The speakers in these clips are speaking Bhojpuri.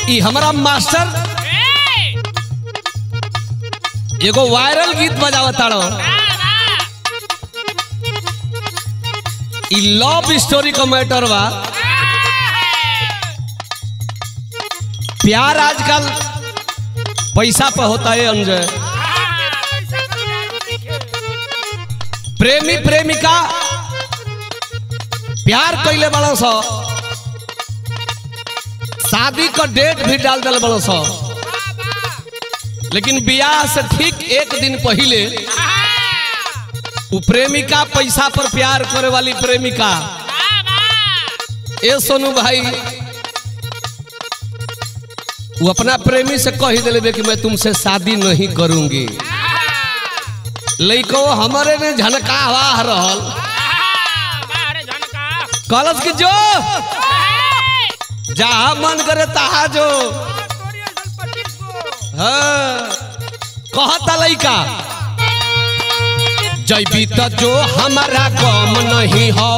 ई हमारा मास्टर एगो वायरल गीत बजावताड़ो। ई लव स्टोरी का मैटर बा। प्यार आजकल पैसा पे होता है अंजय। प्रेमी प्रेमिका प्यार कैले बड़ो सो, शादी का डेट भी डाल दिल बड़ो सो, लेकिन ब्याह से ठीक एक दिन पहले वो प्रेमिका पैसा पर प्यार करे वाली प्रेमिका ए सोनू भाई वो अपना प्रेमी से कह दिले कि मैं तुमसे शादी नहीं करूंगी। लइको हमारे ने झनका हवा रहल कलश की जो जहा मन करे तहा जो। हाँ कहता लइका जैबी तो जो हमारा गम नहीं हो,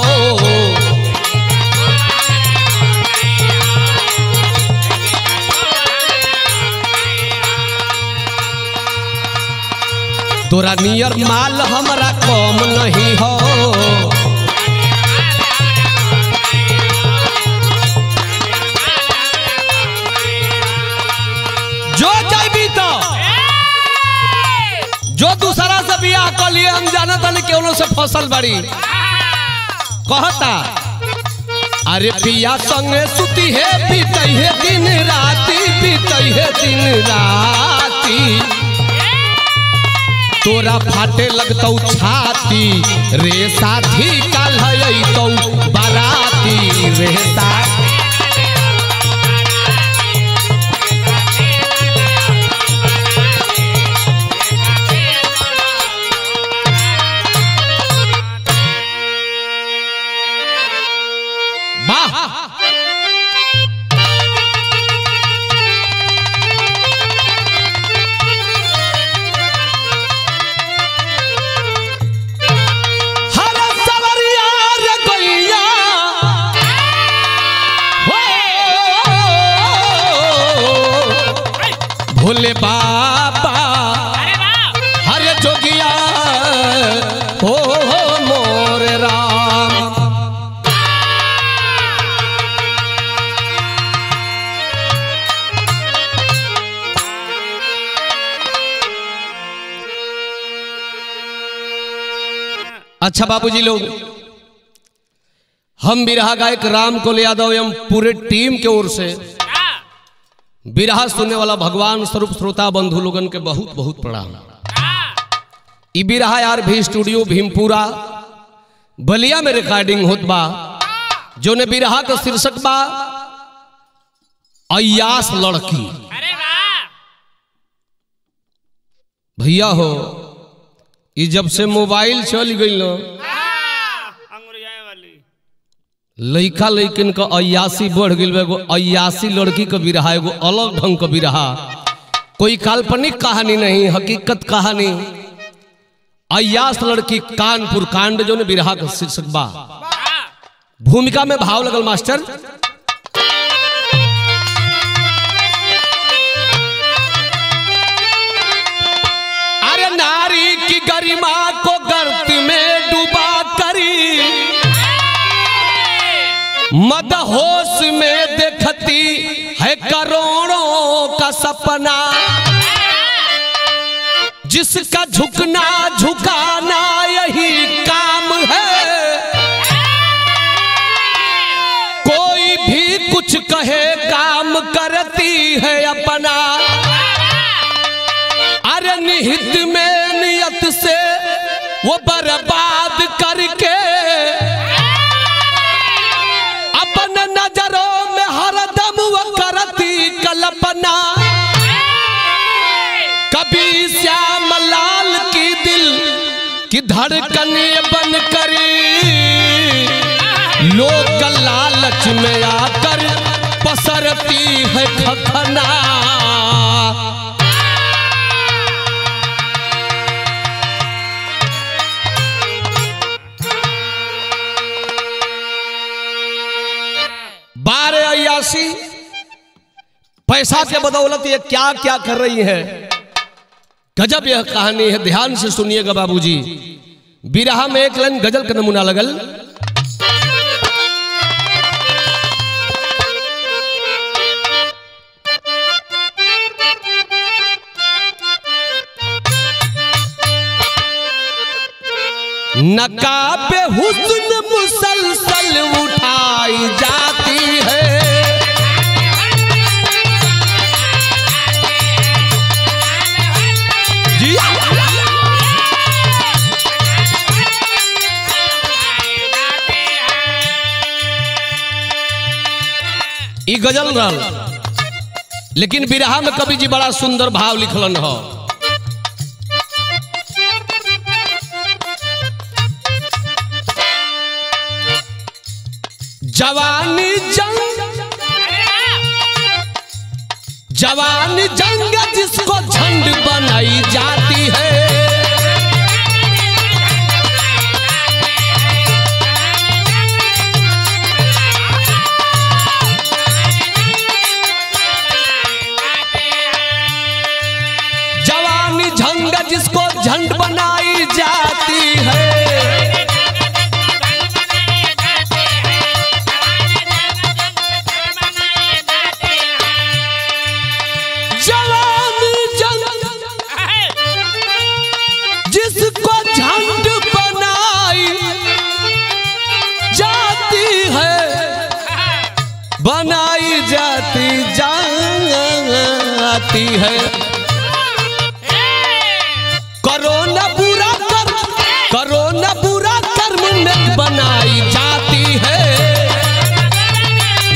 तोरा नियर माल हमारा कम नहीं हो। जो जाइबी तो जो दूसरा से बियाह कर लिए हम जानत हन केवलो से फसल बड़ी। कहता अरे पिया संगे सुती है बीतई है दिन राती, बीतई है दिन राती, तोरा फाटे लगतौ छाती रे साथी काल तो बाराती रे साथी। भोले बाबा हरे जोगिया हो मोर राम। अच्छा बाबूजी लोग, हम बिरहा गायक राम कुल यादव एवं पूरे टीम के ओर से बिरहा सुनने वाला भगवान स्वरूप श्रोता बंधु लोगन के बहुत बहुत प्रणाम। ई बिरहा यार भी स्टूडियो भीमपुरा बलिया में रिकॉर्डिंग होत बा, जो ने बिरहा का शीर्षक बा अय्यास लड़की। भैया हो ई जब से मोबाइल चल गई न लइका लइकिन का अय्यासी बढ़ गई। एगो अय्यासी लड़की का बिरहा, एगो अलग ढंग का बिरहा, कोई काल्पनिक कहानी नहीं, हकीकत कहानी। अय्यास लड़की कानपुर कांड जो ने बिरहा का शीर्षक बा। भूमिका में भाव लगल मास्टर। अरे नारी की गरिमा को गर्त में डूबा करी, मदहोश में देखती है करोड़ों का सपना, जिसका झुकना झुकाना यही काम है, कोई भी कुछ कहे काम करती है अपना। अरे निहित में नियत से वो बर्बाद करके नजरों में हरदम वो करती कल्पना। कभी श्याम लाल की दिल की धड़कन बन करी, लोग लालच में आकर पसरती है खखना। पैसा के बदौलत ये क्या क्या कर रही है। गजब यह कहानी है, ध्यान से सुनिएगा बाबूजी। बिरहा में एक लाइन गजल का नमूना लगल। नकाबे हुस्न मुसलसल उठाई जाती है। ई गजल रहल, लेकिन बिरहा में कवि जी बड़ा सुंदर भाव लिखलन हो। जवानी जंग जिसको झंड बनाई जाती है। जवानी जंग जिसको झंड बनाई जाती है। बनाई जाती है। करो न बुरा कर्म नेक बनाई जाती है।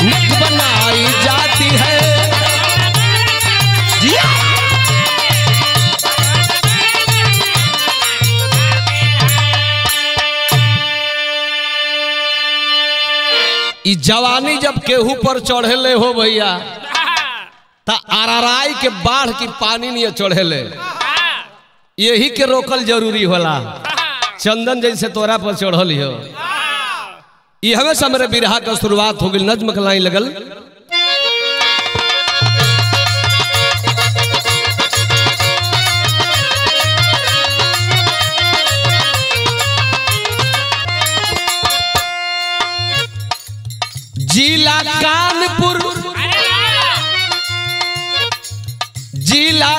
नेक बनाई जाती है। जवानी जब केहू पर चढ़ेले हो भैया ता आराराई के बाढ़ की पानी नहीं चढ़ेले, यही के रोकल जरूरी होला। चंदन जैसे तोरा पर चढ़ल हो, ये हमेशा मेरे बिरहा का शुरुआत हो गई। नज्म कलाई लगल। जिला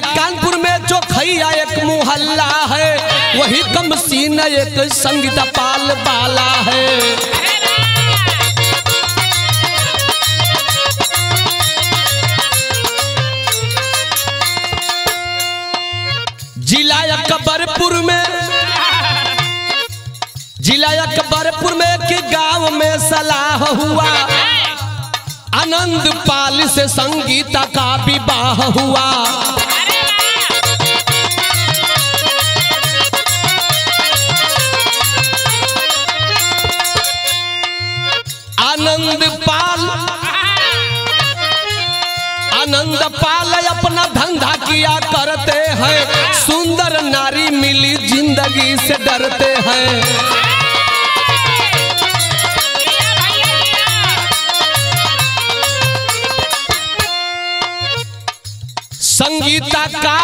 कानपुर में चौखैया एक मुहल्ला है, वही कमसीन एक संगीत पाल वाला है। जिला अकबरपुर में कि गांव में सलाह हुआ, आनंद पाल से संगीता का विवाह हुआ। आनंद पाल अपना धंधा किया करते हैं, सुंदर नारी मिली जिंदगी से डरते हैं। संगीता का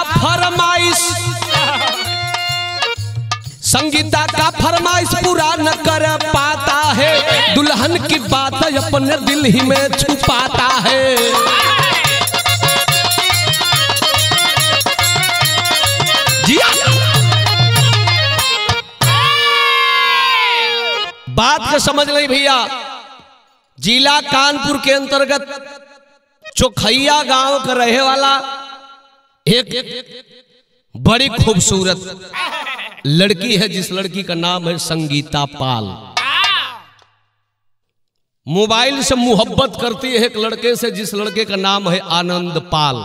फरमाइश पूरा न कर पाता है, दुल्हन की बात अपने दिल ही में छुपाता है। बात को समझ नहीं भैया। जिला कानपुर के अंतर्गत चौखैया गांव का रहे वाला एक बड़ी खूबसूरत लड़की है, जिस लड़की का नाम है संगीता पाल। मोबाइल से मोहब्बत करती है एक लड़के से, जिस लड़के का नाम है आनंद पाल।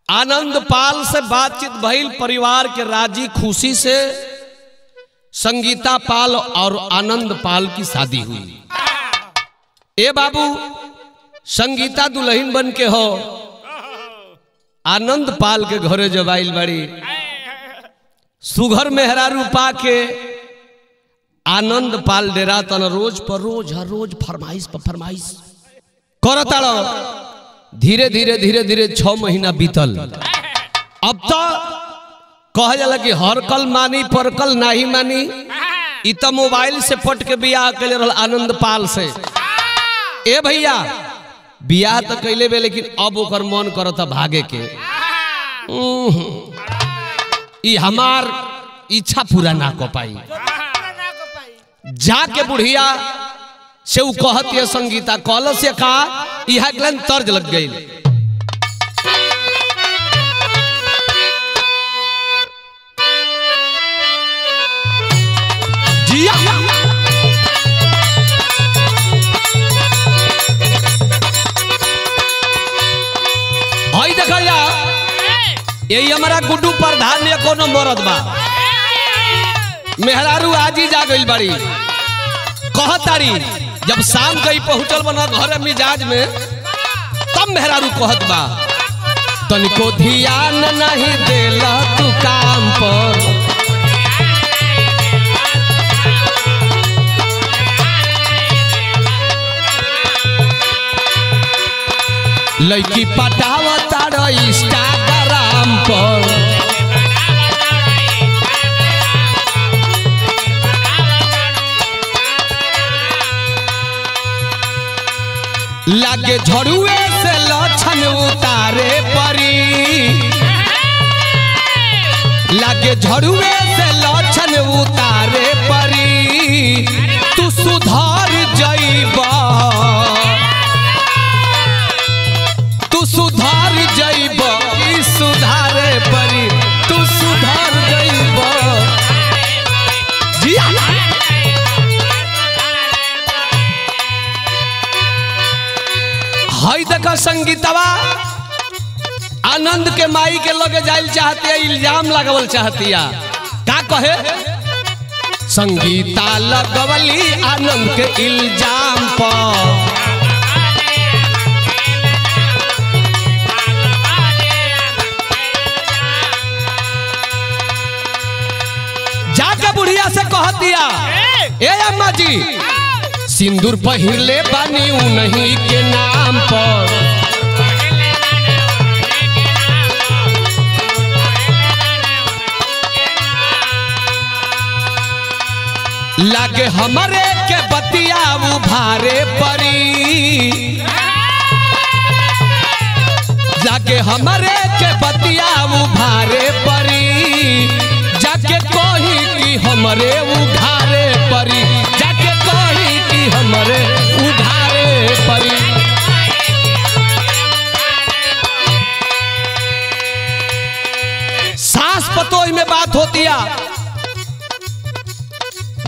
आनंद पाल से बातचीत भइल, परिवार के राजी खुशी से संगीता पाल और आनंद पाल की शादी हुई। ए बाबू, संगीता दुल्हन बन के हो आनंद पाल के घरे जब आइल बड़ी, सुघर मेहरारू पा के आनंद पाल डेरा तन रोज पर रोज हर रोज फरमाइश पर फरमाइश करताड़ो। धीरे धीरे धीरे धीरे 6 महीना बीतल। अब तो कह जाला कि हर कल मानी पर कल नहीं मानी। इ तो मोबाइल से पट के बियाह कैले रहल आनंद पाल से। ए भैया बियाह तो कैले बे लेकिन अब ओकर मन करता भागे के। इ हमार इच्छा पूरा ना कर पाई। जाके बुढ़िया से उ कहती है संगीता कॉल से का यह गलन तर्ज लग गई। जिया हई देखा जा यही हमारा गुड्डू प्रधान ने कोनो मरद बा मेहरारू आजी जा गई बड़ी कहतारी जब शाम गई पहुंचल बना घर मिजाज में तब मेहरारू कहत बा तनिको ध्यान नहीं देला तू काम पर लड़की पटावता इंस्टाग्राम पर लागे झड़ुए से लक्षण उतारे परी लागे झड़ुए से लक्षण उतारे परी तू सुधार जइबा तू सुधार जइबा ई सुधारे परी तू सुधार जइबा जी हई देखा संगीतवा आनंद के माई के लगे जाइल चाहती है इल्जाम लगावल चाहती है का कहे संगीता लगवली आनंद के इल्जाम पर जाके बुढ़िया से कहतिया ए अम्मा जी सिंदूर पहिरले बानी उन्हीं के नाम पर लागे हमरे के बतिया उभारे परी लागे हमरे के बतिया उभारे परी जाके कही कि हमरे उधारे परी जाके कही कि हमरे उधारे परी सास पतोई में बात होती है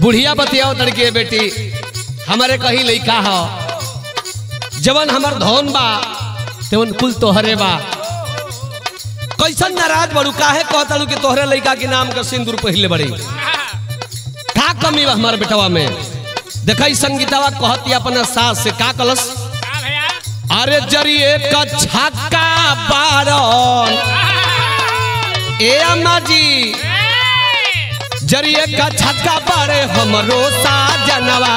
बुढ़िया बतियाओ तड़के बेटी हमारे कहीं लइका हो जवन हमार धन बा तेवन कुल तोहरे बा कैसन नाराज बड़ू काहे कहतालू कि तोहरे लइका के नाम का सिंदूर पहले बड़ी का कमी बा हमारे बेटवा में देखा संगीतवा कहती अपना सास से का कलस अरे जरिए का छक्का बारन ए अम्मा जी जरिए का छक्का बारे हमरो साजनवा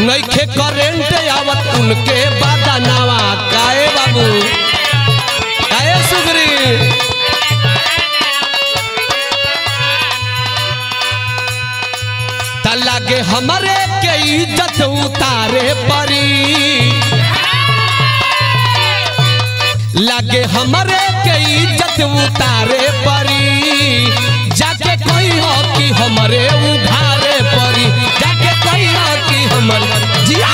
नइखे करेंट आवत उनके बदनवा काए बाबू काए सुगरी त लागे हमरे के इज्जत उतारे परी लागे हमरे के इज्जत उतारे परी जाके कोई हो कि हमरे उधारे परी जाके कोई हो कि हमर जिया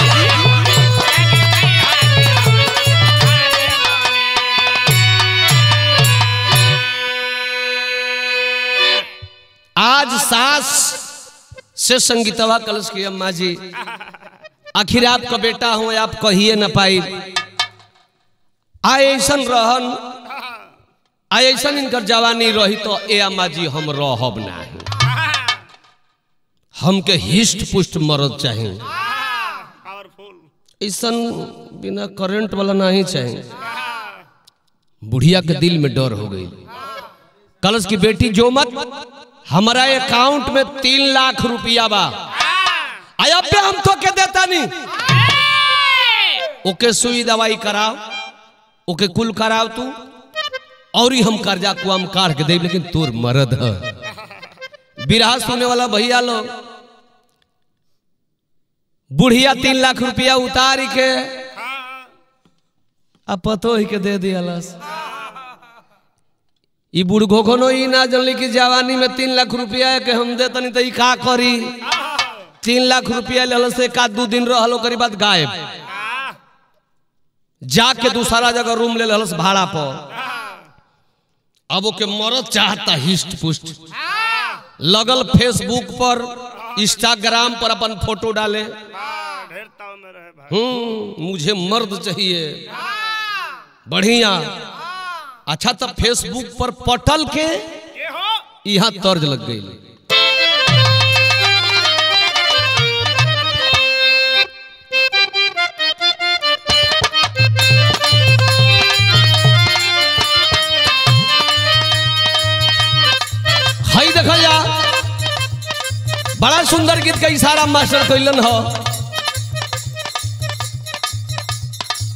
आज सास से संगीतवा कलश की अम्मा जी आखिर आपका बेटा हूं आप कहिए न पाई ऐसन रहन ऐसन इनकर जवानी रही तो ए अम्मा जी हम रहब नहीं हमके हिस्ट पुष्ट मरद चाहिए ऐसन बिना करंट वाला नहीं चाहिए। बुढ़िया के दिल में डर हो गई कलश की बेटी जो मत हमारा अकाउंट में 3 लाख रुपया बा, अब हम तो के देता नहीं। ओके सुई दवाई कराओ, ओके कुल कराओ तू, और ही हम कर्जा को हम काट के दे, लेकिन तोर मरद है। बिरहा सुने वाला भैया लोग, बुढ़िया 3 लाख रुपया उतार के अब पतो ही के दे दिया। ई बुढ़ो को ही ना जनली कि जवानी में 3 लाख रुपया के हम दे तनी तो का करी। 3 लाख रुपया ले से 1-2 दिन रहल, करी बात गायब, जाके दूसरा जगह रूम ले लस भाड़ा पर। अब ओके मरद चाहता हिस्ट पुष्ट, लगल फेसबुक पर इंस्टाग्राम पर अपन फोटो डाले, मुझे मर्द चाहिए बढ़िया। अच्छा तब फेसबुक पर पटल के यहाँ तर्ज लग गई। हई देखल जा, बड़ा सुंदर गीत का इशारा मास्टर कैलन हो।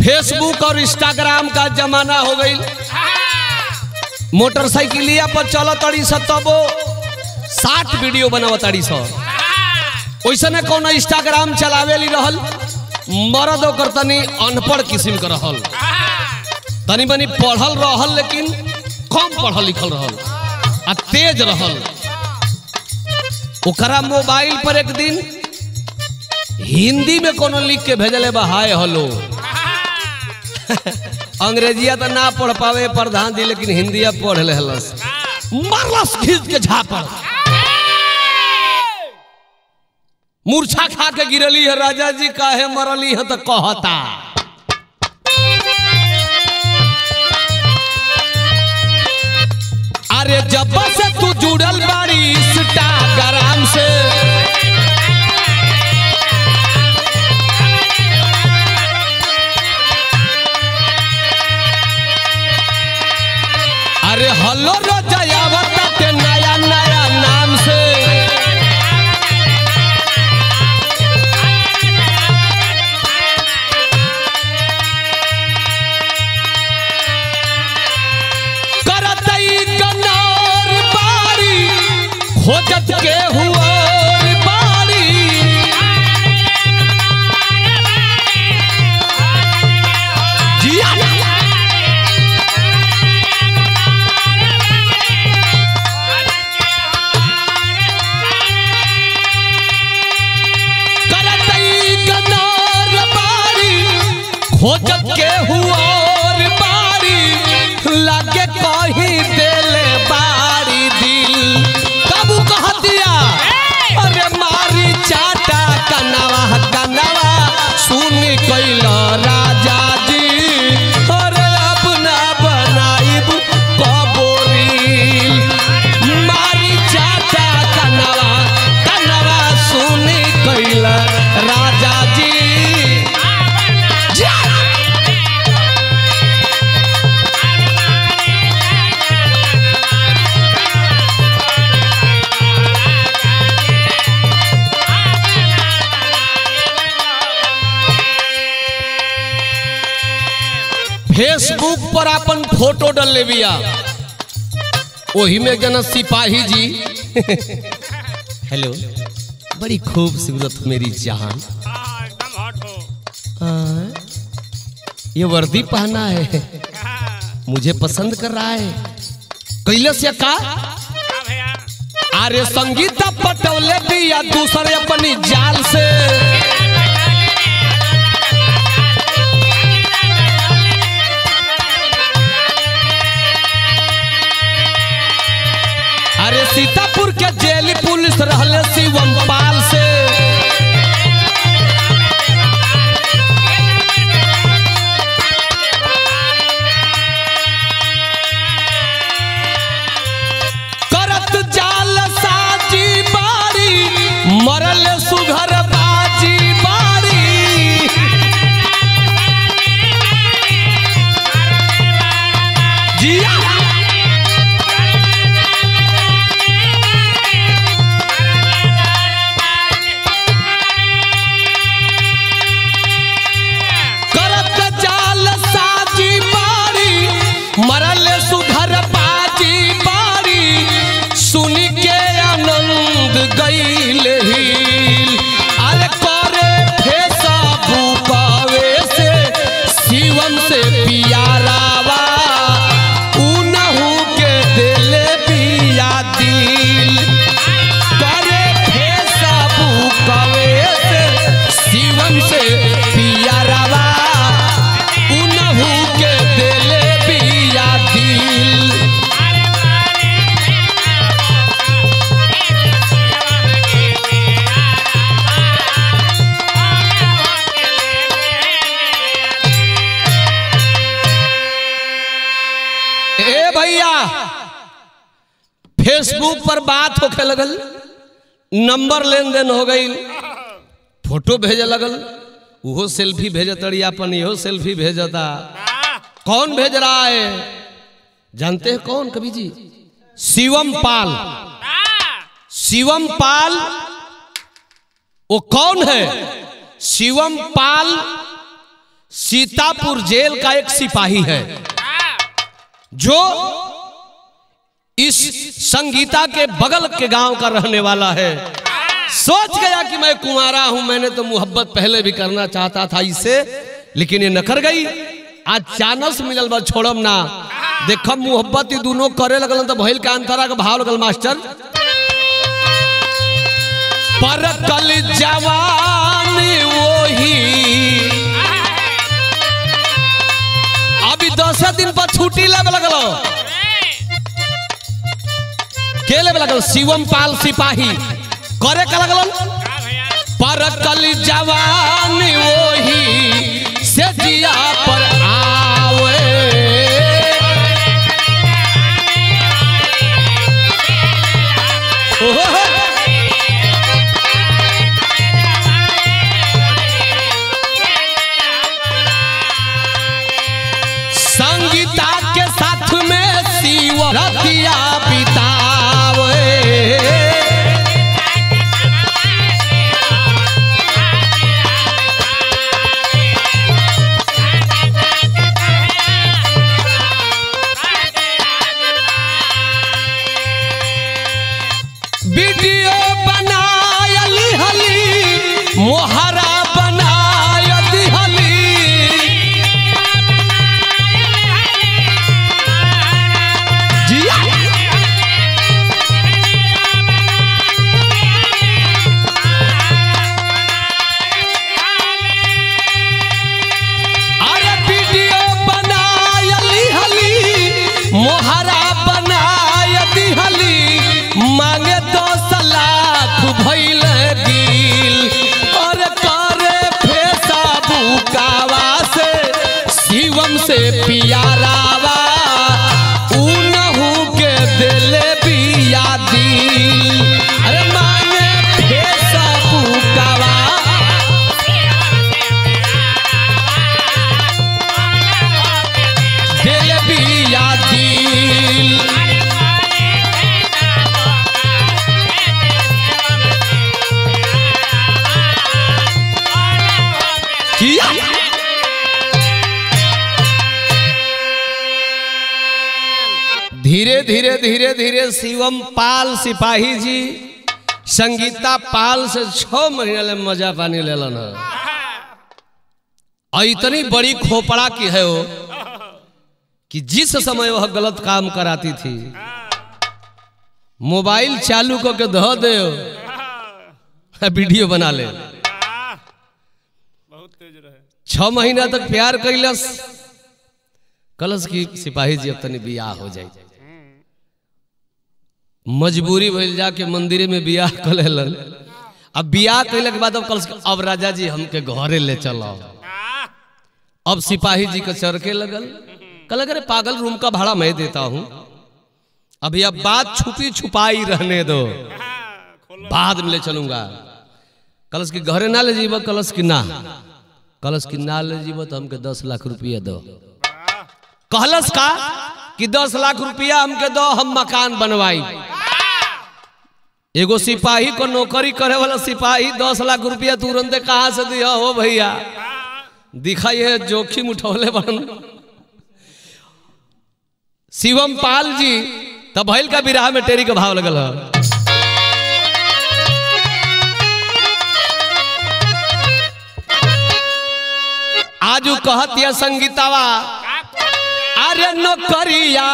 फेसबुक और इंस्टाग्राम का जमाना हो गई, मोटरसाइकिलिया पर चल तड़ी स तबो 60 वीडियो बनाव तड़ी स। वैसे कौन इंस्टाग्राम चलावे ली रहल, मरद ओकर तनी अनपढ़ किस्म के रहल, तनी बनी पढ़ल रहल लेकिन कम पढ़ल लिखल रहल आ तेज रहल। ओकरा मोबाइल पर एक दिन हिंदी में कोनो लिख के भेजले बा, हाय हेलो। अंग्रेजिया तो ना पढ़ पावे प्रधान जी, लेकिन हिंदिया पढ़ ले हलस, मरलस खींच के झापड़, मूर्छा खा के गिरली है। राजा जी काहे मरली है तो कहता, अरे जब से तू जुड़ल बाड़ी इंस्टाग्राम से, अरे हल्लो रजायावत ते नया नया नाम से, करतई गनौर बारी खोजत के हुआ बारी, जिया खोजत के हुआ बारी, लागे कहीं देले बारी दिल। कबू कह दिया अरे मारी चाटा कनवा कनवा, सुन कैला राजा जी, अरे अपना बनाइब कबोरील, मारी चाटा कनवा कनवा, सुन कैला राजा जी। फेसबुक पर अपन फोटो डाल ले बिया, वही में जना सिपाही जी हेलो बड़ी खूबसूरत मेरी जान, ये वर्दी पहना है, मुझे पसंद कर रहा है, कैलस या का? अरे संगीता पटौले दिया दूसरे अपनी जाल से, अरे सीतापुर के जेल पुलिस रहले शिवम पाल से, करत जाल साजी बारी, मरल सुघर बाजी बारी, जिया भैया फेसबुक पर बात होके लगल, नंबर लेन देन हो गई, फोटो भेजे लगल, वो सेल्फी भेजे तड़ी अपन, यो सेल्फी भेजता। कौन भेज रहा है जानते हैं कौन कवि जी? शिवम पाल। शिवम पाल वो कौन है? शिवम पाल सीतापुर जेल का एक सिपाही है जो इस संगीता के बगल के गांव का रहने वाला है। सोच गया कि मैं कुंवारा हूं, मैंने तो मोहब्बत पहले भी करना चाहता था इससे, लेकिन ये न कर गई। आज चानस मिलल बा, छोड़म ना। देखम मोहब्बत दोनों करे लगल तो भइल का अंतरा का भाव लगल मास्टर। पर कल जवानी वही अभी 10 दिन पर छुट्टी लेवे लगल, के लेवे लगल? शिवम पाल सिपाही करे का लगल। पर कल जवानी वही से जिया पर आवे, संगीता के साथ में शिव रतिया बितावे। वीडियो बनायली हली, मोहरा बनाय दिहली, जिया अरे वीडियो बनायली हली, मोहरा बनाय दिहली, मांगे 10 लाख भइल दिल, और करे फेसा बुकावा से शिवम से प्यारावा, उनहु के दिले बिया दिल। अरे मांगे फेसा बुकावा, दिले बिया दिल। धीरे धीरे धीरे धीरे शिवम पाल सिपाही जी संगीता पाल से 6 महीने ले मजा पानी ले लेना। और इतनी बड़ी खोपड़ा की है वो कि जिस समय वह गलत काम कराती थी, मोबाइल चालू करके धो दे, वीडियो बना ले। 6 महीना तक प्यार कैलस, कलश की सिपाही जी अब तनी बियाह हो जाए। मजबूरी भइल जाके मंदिर में बियाह कर लेलन। अब बियाह कैले के बाद अब कलश अब राजा जी हमके घरे ले चलो। अब सिपाही जी का चरके लगल, कल अरे पागल रूम का भाड़ा मैं देता हूं, अभी अब बात छुपी छुपाई रहने दो, बाद में ले चलूंगा। कलश की घरे ना ले जीव, कलश की ना, कलश की ना ले जीव तो हमके 10 लाख रुपया दो। कहलस का कि 10 लाख रुपया हमके दो, हम मकान बनवाई। एगो सिपाही को नौकरी करे वाला सिपाही 10 लाख रुपया तुरंत कहां से दिया हो भैया? दिखा ये जोखिम उठौले बन। शिवम पाल जी तब भैल का बिराह में टेरी का भाव लगल है। आजू कहत या संगीतावा, अरे नौकरिया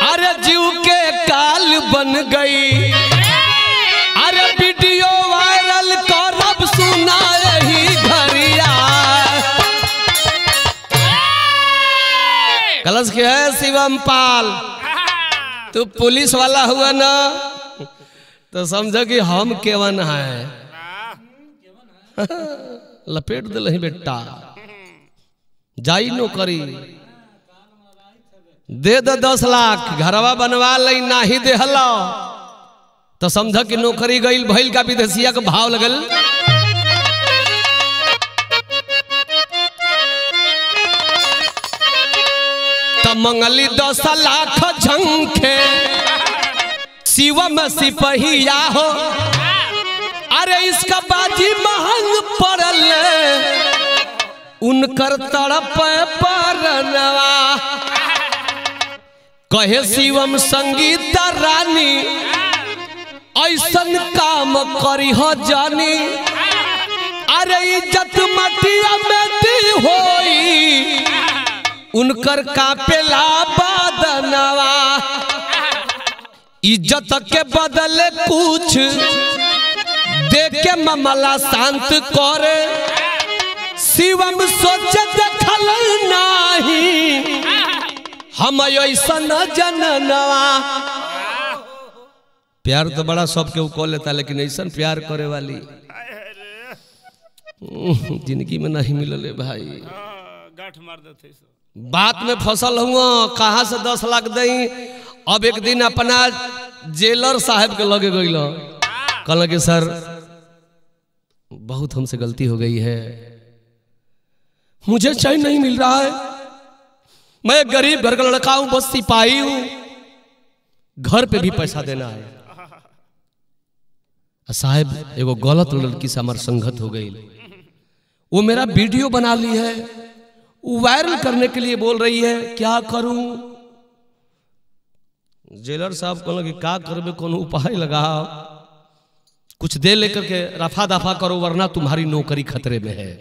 अरे जीव के काल बन गई, अरे वीडियो वायरल करब सुना रही घरिया। कलश के है शिवम पाल, तू पुलिस वाला हुआ ना तो समझो कि हम केवन है। लपेट दिल ही बेटा, जाई नौकरी दे दो 10 लाख घरवा बनवा लई नाही देहला तो समझ कि नौकरी गई भइल का विदेशिया के भाव लगल। तो मंगली 10 लाख झंखे शिवम सिपहिया हो। अरे इसका बाजी महंग पड़ल उनकर तड़प परनवा। कहे शिवम संगीता रानी ऐसन काम करी हो जानी। अरे इज्जत मटिया बेटी होई उनकर कापेला बदनवा। इज्जत के बदले कुछ दे के मामला शांत करे। शिवम सोचे देखल नहीं हम ऐसा न जननवा। प्यार तो बड़ा सबके वो कह लेता लेकिन ऐसा प्यार करे वाली जिंदगी में नहीं मिलले भाई। गांठ मार देते बात में फसल हुआ कहाँ से 10 लाख दई। अब एक दिन अपना जेलर साहब के लगे गई कहला कि सर बहुत हमसे गलती हो गई है, मुझे चैन नहीं मिल रहा है, मैं गरीब घर का लड़का हूं, बस सिपाही हूं, घर पे भी पैसा देना है। साहब एगो गलत लड़की से हमार संगत हो गई, वो मेरा वीडियो बना ली है, वायरल करने के लिए बोल रही है, क्या करूं? जेलर साहब कहला कि क्या करबे, कोनो उपाय लगाओ, कुछ दे लेकर के रफा दफा करो वरना तुम्हारी नौकरी खतरे में है।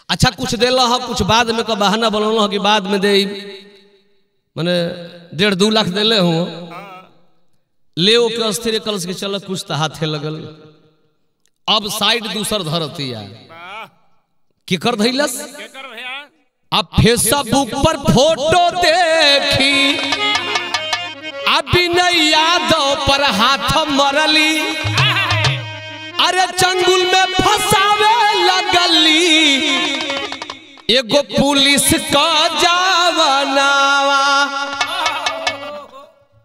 अच्छा कुछ दे लो, कुछ बाद में का बहाना बनलो कि बाद में दे, मैंने 1.5-2 लाख दे ले हूँ, ले के अस्थिर कलश के चल कुछ तो हाथे लगल। अब साइड दूसर धरती है कि कर धैलस। अब फेसबुक पर फोटो देखी अभिनय यादव पर हाथ मरली, अरे चंगुल में फंसावे लगली एगो पुलिस का जवानावा।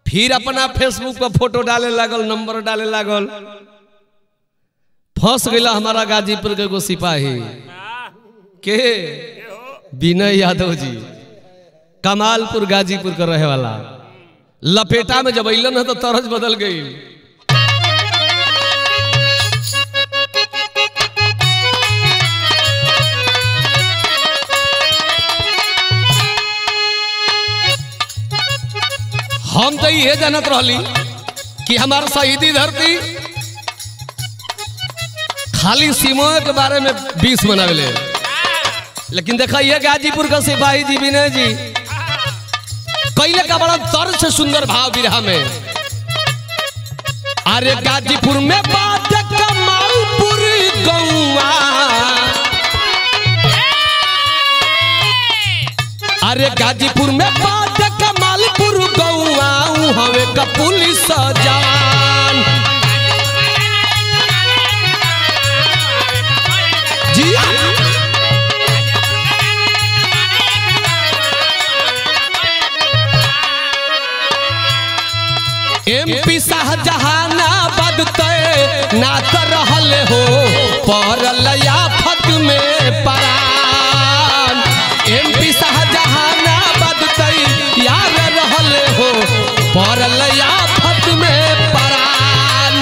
फिर अपना फेसबुक पर फोटो डाले लागल, नंबर डाले लागल, फंस गया हमारा गाजीपुर के एगो सिपाही के विनय यादव जी, कमालपुर गाजीपुर का रहे वाला। लपेटा में जब अलन है तो तरज बदल गई। हम तो ये जानत रहली कि हमारा शहीदी धरती खाली सिमोए के बारे में 20 मनावेले, लेकिन देखा ये गाजीपुर का सिपाही जी विनय जी कैले का बड़ा दर्द से सुंदर भाव बिरहा में। अरे गाजीपुर में बात कमालपुर गौआ, अरे गाजीपुर में बात कमालपुर गौआ, हवे का पुलिस जवान जी। MP शाहजहानाबाद तय ना कर रहले हो, पड़ल आफत में परान। MP शाहजहानाबाद तय यार रहले हो, पड़ल आफत में परान।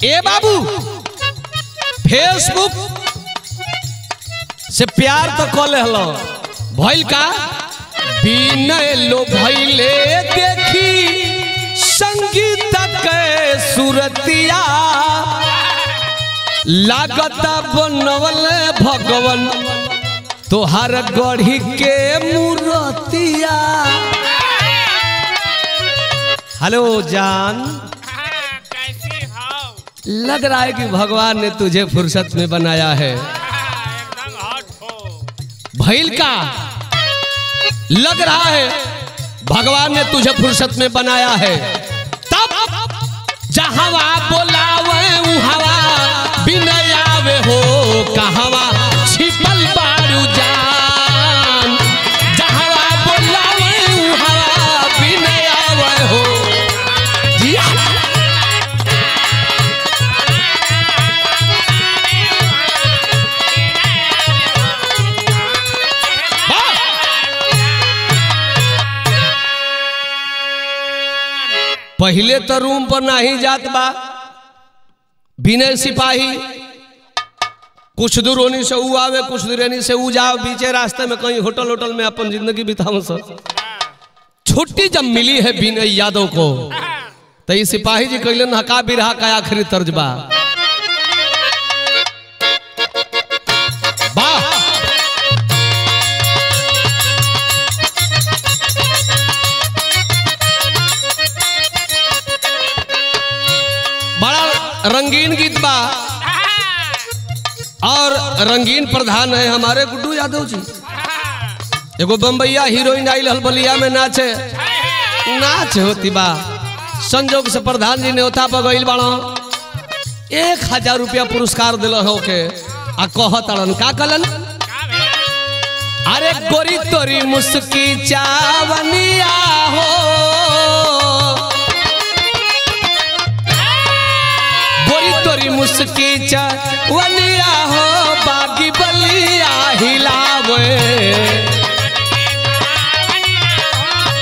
ए बाबू फेसबुक से प्यार तो कल हलो भइल का विनय लो भइले देखी संगीत के सुरतिया, लागत बनवल भगवन तोहर गढ़ी के मूर्तिया। हेलो जान, लग रहा है कि भगवान ने तुझे फुर्सत में बनाया है। भइल का लग रहा है भगवान ने तुझे फुर्सत में बनाया है। तब पहले तो रूम पर नहीं जात बा बिना सिपाही, कुछ दूर होने से ऊ आवे, कुछ दूर होने से ऊ जाओ, बीचे रास्ते में कहीं होटल में अपन जिंदगी बिताओ। सर छुट्टी जब मिली है विनय यादव को तो ये सिपाही जी कहले हका बिरहा का आखिरी तर्जबा। बड़ा रंगीन गीत बा और रंगीन प्रधान है हमारे गुड्डू यादव जी। एगो बम्बैया हीरोइन आई हलबलिया में नाच होती बा, संजोग से प्रधान जी न्योता पर गईल बाड़ो, 1000 रुपया पुरस्कार दिल हो के आ कहतड़न का कलन, अरे गोरी तोरी मुस्की चावनिया हो, गोरी तोरी मुस्की चावनिया हो, बागी बलिया हिलावे,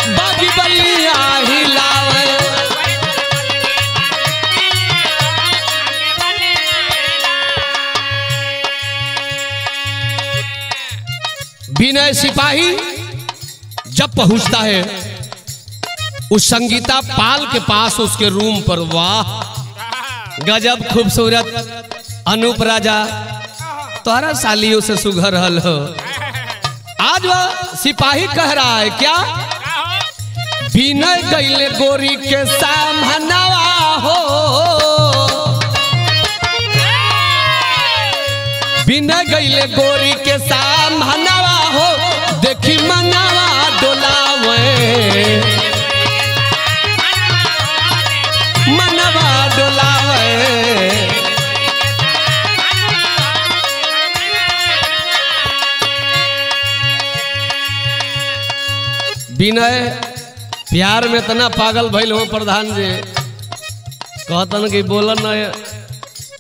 बागी बलिया हिलावे। विनय सिपाही जब पहुंचता है उस संगीता पाल के पास उसके रूम पर, वाह गजब खूबसूरत अनूप राजा तोहरा सालियों से सुघर हल हो। आज वह सिपाही कह रहा है क्या, विनय गईले गोरी के सामहनवा हो, विनय गईले गोरी के सामहनवा हो, देखी मनवा डोलावे, मनवा डोलावे। विनय प्यार में इतना पागल भइल हो प्रधान जी, कहतन कि बोलन न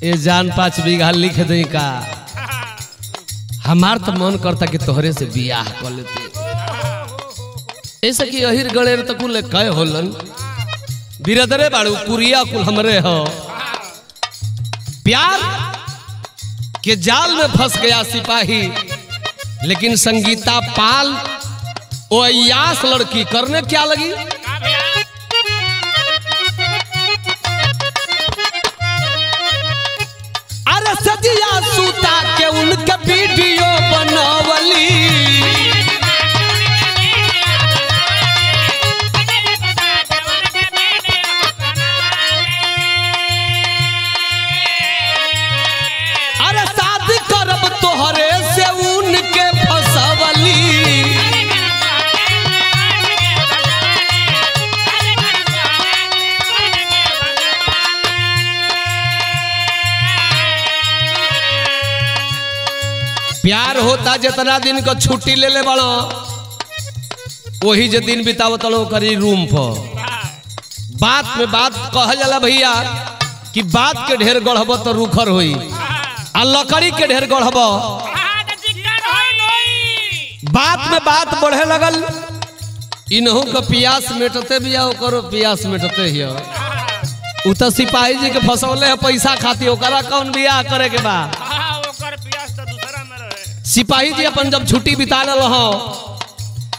ये जान 5 बीघा लिख दे का, हमार तो मन करता कि तोहरे से बियाह कर लेते। ऐसा कि अहिर गणेर तो कुल कह होलन, बिरदरे बाड़ू कुरिया कुल हमरे हो। प्यार के जाल में फंस गया सिपाही, लेकिन संगीता पाल वो अय्यास लड़की करने क्या लगी, अरे सजिया सूता के उनके वीडियो बनवली, अरे शादी करब तोहरे से उनके फसवली, प्यार होता जितना दिन को छुट्टी ले ले बड़ो वही जो दिन बिताओ तलो करी रूम पर। बात में बात कह जाला भैया कि बात के ढेर गढ़ब तो रूखर होई, आ लकड़ी के ढेर गढ़ब बात में बात बढ़े लगल। इनहू का पियास मेटते भी आओ करो पियास मेटते ही उ तो सिपाही जी के फसौले है पैसा खाती, ओकरा कौन बियाह करे के बा। सिपाही जी अपन जब छुट्टी बिता रहा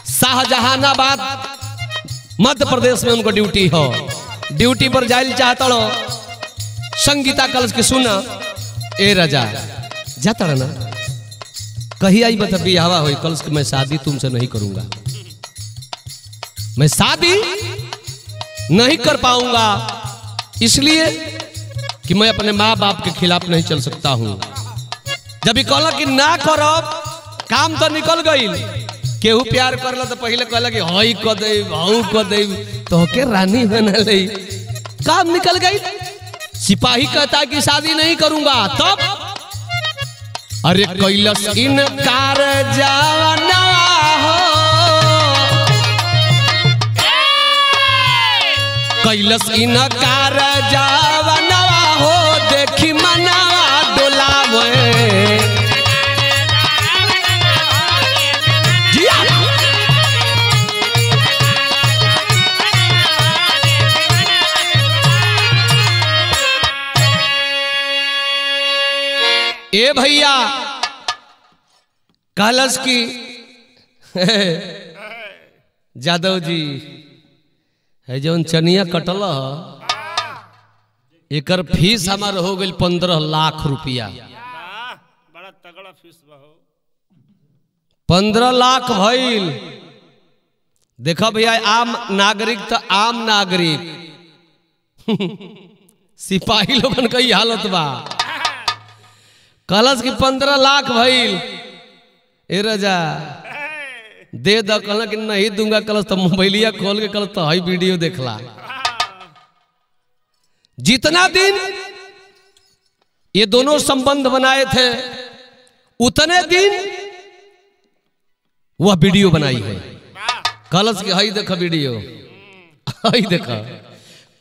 शाहजहानाबाद मध्य प्रदेश में उनको ड्यूटी हो, ड्यूटी पर जाइल चाहता लो। संगीता कलश की सुना, ए राजा जाता ना कहीं आई बता बियाह हुई कलश की, मैं शादी तुमसे नहीं करूंगा, मैं शादी नहीं कर पाऊंगा इसलिए कि मैं अपने माँ बाप के खिलाफ नहीं चल सकता हूं। जब कहला कि ना करब काम तो निकल गई, केहू प्यार करला तो पहले कहला कि हई क देब हऊ क देब तो के रानी बना ले, काम निकल गई। सिपाही कहता है कि शादी नहीं करूंगा, तब अरे कैलस इनकार जाना हो, कैलस इनकार जाना हो, देखी मनावा डोलावे, ए भैया कहलस की जादव जी है जौन चनिया कटल एकर फीस हमार हो गई 15 लाख रुपया। बड़ा तगड़ा फीस बहो। 15 लाख भइल। देखो भैया आम नागरिक तो आम नागरिक सिपाही लोगन का हालत बा। कलश की 15 लाख भइल। ए राजा दे द कहला कि नहीं दूंगा। कलश तो मोबाइलिया खोल के कलश तो हई वीडियो देखला। जितना दिन ये दोनों संबंध बनाए थे उतने दिन वह वीडियो बनाई है। कलश की हई देखा वीडियो, हई देखा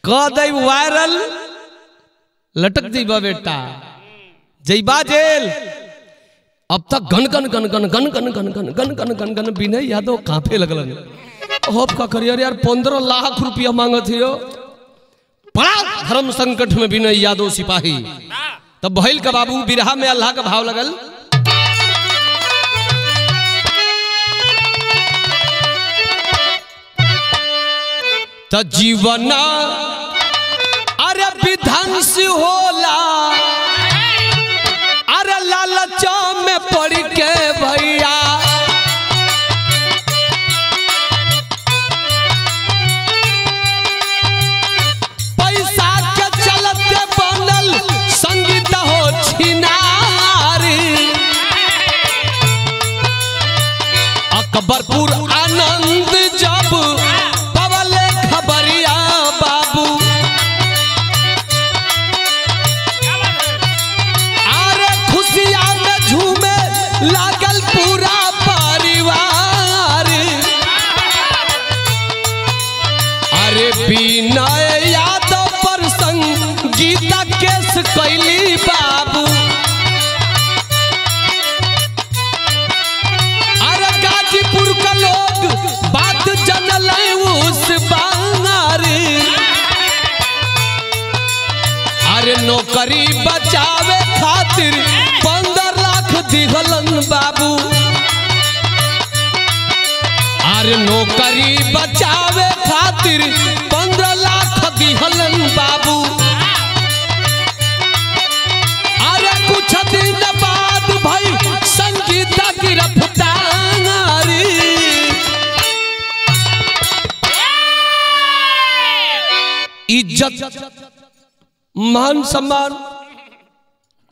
कह दे वायरल लटक जीबा बेटा जईबा जेल। अब तक गन गन गन गन गन गन गन गन गन गन गन गन विनय यादव कांपे लगलन। होप का करियर यार 15 लाख रुपया मांगत हो। बड़ा धर्म संकट में विनय यादव सिपाही। तब भइल का बाबू बिरहा में अल्लाह का भाव लगल। त जीवना अरे विध्वंस होला अरे लालच में पड़ के भैया पैसा के चलते बनल संगीत हो छिनारी। अकबरपुर आनंद जब पवले खबरिया बाबू अरे खुशियां में झूमे लागल पूरा परिवार। अरे विनय यादव पर संगीत केस कैली बाबू। अरे गाजीपुर का लोग बात जनल उस बांगारी। अरे नौकरी बचावे खातिर 15 लाख दिहलन बाबू। अरे नौकरी बचावे खातिर 15 लाख दिहलन बाबू। अरे कुछ दिन बाद भाई संगीत गिरफ्तारी। इज्जत मान सम्मान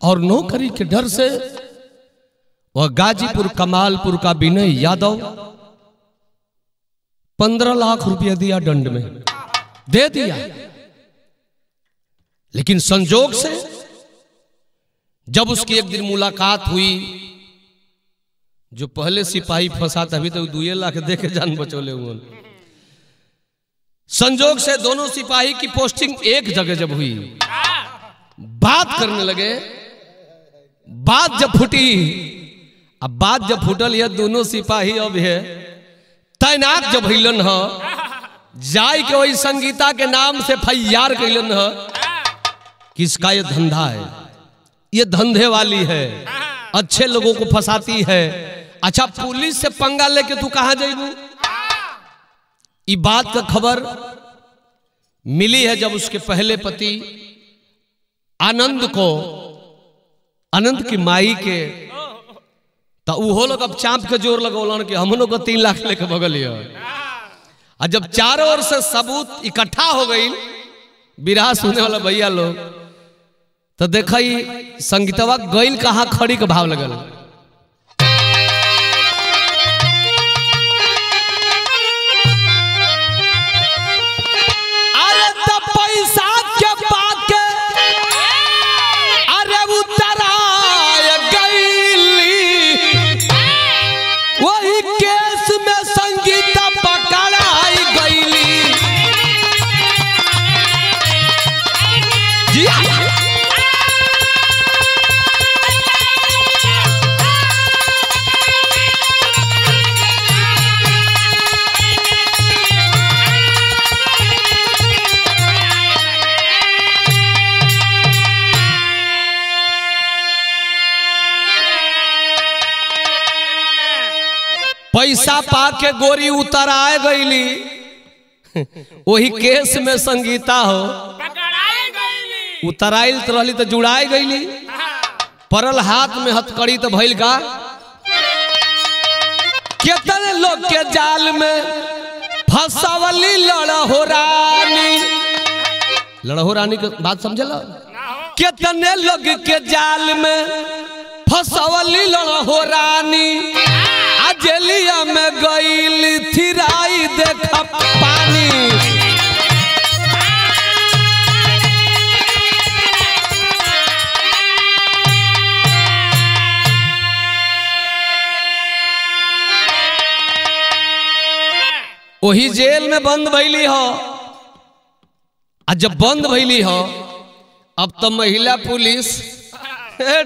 और नौकरी के डर से वह गाजीपुर कमालपुर का विनय यादव 15 लाख रुपया दिया दंड में दे दिया। लेकिन संजोग से जब उसकी एक दिन मुलाकात हुई जो पहले सिपाही फंसा था अभी तो 2 लाख दे के जान बचौले हुए। संजोग से दोनों सिपाही की पोस्टिंग एक जगह जब हुई बात करने लगे। बात जब फूटी अब बात जब फूटल ये दोनों सिपाही अब है तैनात जब हिलन ह जाय के वही संगीता के नाम से फैयार कैलन ह किसका ये धंधा है, ये धंधे वाली है, अच्छे लोगों को फंसाती है। अच्छा पुलिस से पंगा लेके तू कहां जाइबू। ये बात का खबर मिली है जब उसके पहले पति आनंद को आनंद की माई के तो वो लोग अब चांप के जोर लगौलन कि हम लोग को 3 लाख लेके भगल। और जब चारों ओर से सबूत इकट्ठा हो गई बिरहा सुनने वाला भैया लोग तो देखा संगीतवा गईल कहाँ खड़ी का भाव लगल। अरे तो पैसा के पाके अरे उतराय गईली वही केस में संगीता पकड़ाई गईली। जी पैसा पाके गोरी उतर आए गईली वही केस में संगीता हो पकड़ाई गईली। उतराइल तो रहली तो जुड़ाई गईली परल हाथ में हथकड़ी तो भइल का कितने लोग के जाल में फंसावली लड़हो रानी के बात समझला कितने लोग के जाल में फंसावली लड़हो रानी अजलिया में गईली थिराई देखा पानी वही जेल में बंद भैली हो आ जब बंद भैली हो अब तो महिला पुलिस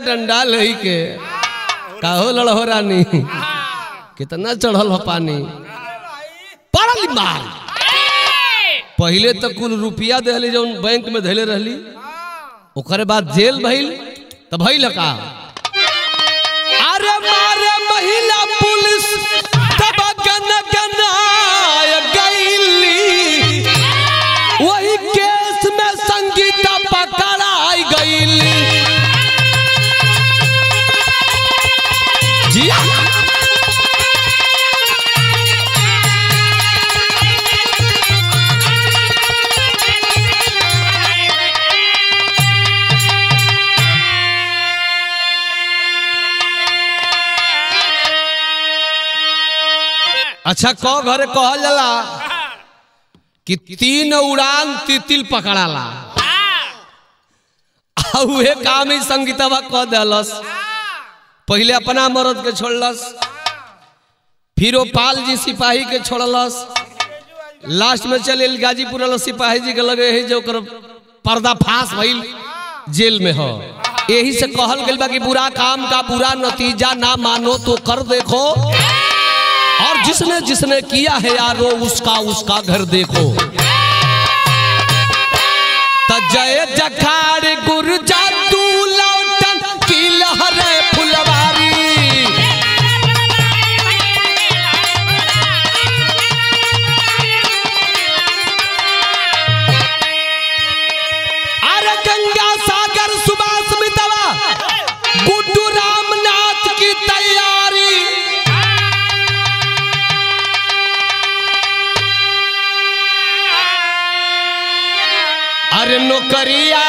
डंडा लही के काहो लड़हो रानी कितना चढ़ल हो पानी पड़ल मार पहले तो कुल रुपया देली जो बैंक में धैले रहली ओकरे बाद जेल भइल तो भइल का अरे मारे महिला पुलिस तब गन गनाय गईली वही केस में संगीता पकड़ाई गईली जी अच्छा कौ घरे कहल जाला कि 3 उड़ान तितिल पकड़ाला उहे काम ही संगीतवा कह देलस पहले अपना मर्द के छोड़लस फिर वो पाल जी सिपाही के छोड़लस लास्ट में चले गाजीपुर वाला सिपाही जी के लगे है जो पर्दाफाश भइल जेल में हो यही से कहल गइल बा कि बुरा काम का बुरा नतीजा ना मानो तो कर देखो और जिसने जिसने किया है यारो उसका घर देखो तजय जखाड़ गुर जादू लौटन की लहरे फुलवारी अरे गंगा सागर सुभाष मितवा गुड्डू रामनाथ की तैयारी अरे नौकरिया